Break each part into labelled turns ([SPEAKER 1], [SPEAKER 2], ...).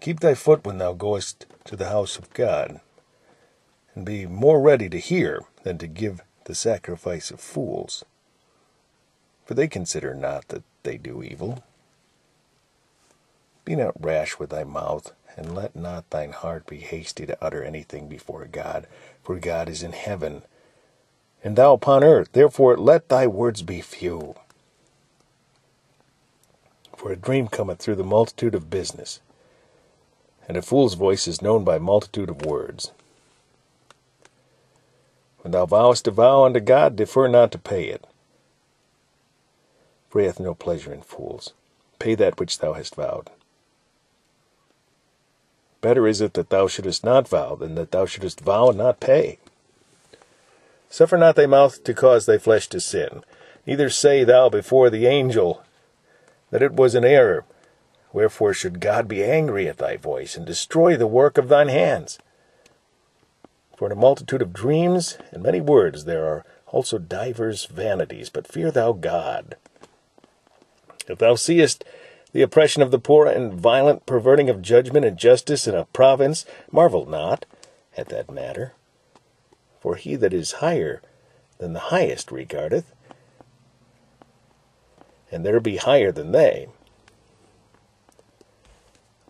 [SPEAKER 1] Keep thy foot when thou goest to the house of God, and be more ready to hear than to give the sacrifice of fools. For they consider not that they do evil. Be not rash with thy mouth, and let not thine heart be hasty to utter anything before God, for God is in heaven, and thou upon earth. Therefore let thy words be few. For a dream cometh through the multitude of business, and a fool's voice is known by multitude of words. When thou vowest a vow unto God, defer not to pay it. For he hath no pleasure in fools. Pay that which thou hast vowed. Better is it that thou shouldest not vow, than that thou shouldest vow and not pay. Suffer not thy mouth to cause thy flesh to sin. Neither say thou before the angel that it was an error. Wherefore should God be angry at thy voice, and destroy the work of thine hands? For in a multitude of dreams and many words there are also divers vanities, but fear thou God. If thou seest the oppression of the poor, and violent perverting of judgment and justice in a province, marvel not at that matter. For he that is higher than the highest regardeth, and there be higher than they.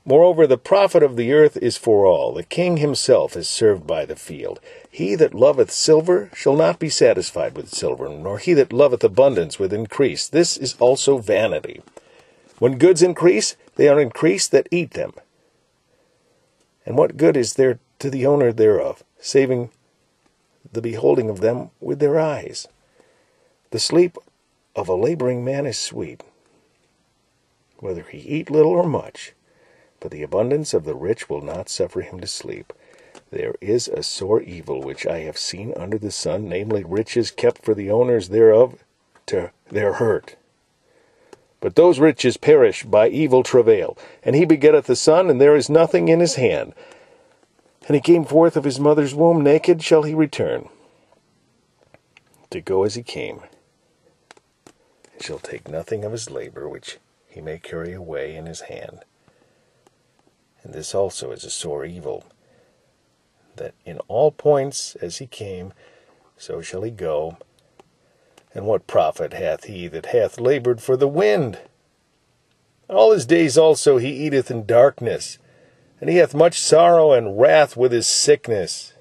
[SPEAKER 1] Moreover, the profit of the earth is for all. The king himself is served by the field. He that loveth silver shall not be satisfied with silver, nor he that loveth abundance with increase. This is also vanity. When goods increase, they are increased that eat them. And what good is there to the owner thereof, saving the beholding of them with their eyes? The sleep of a laboring man is sweet, whether he eat little or much. But the abundance of the rich will not suffer him to sleep. There is a sore evil which I have seen under the sun, namely riches kept for the owners thereof to their hurt. But those riches perish by evil travail. And he begetteth a son, and there is nothing in his hand. And he came forth of his mother's womb, naked shall he return, to go as he came, and shall take nothing of his labor which he may carry away in his hand. And this also is a sore evil, that in all points as he came, so shall he go. And what profit hath he that hath labored for the wind? All his days also he eateth in darkness, and he hath much sorrow and wrath with his sickness.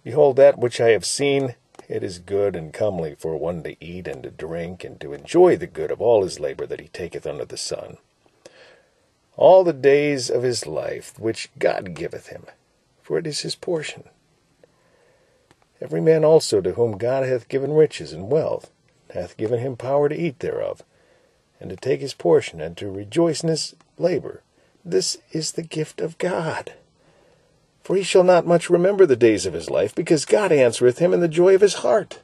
[SPEAKER 1] Behold, that which I have seen, it is good and comely for one to eat and to drink, and to enjoy the good of all his labor that he taketh under the sun. All the days of his life which God giveth him, for it is his portion. Every man also to whom God hath given riches and wealth hath given him power to eat thereof, and to take his portion, and to rejoice in his labor. This is the gift of God. For he shall not much remember the days of his life, because God answereth him in the joy of his heart.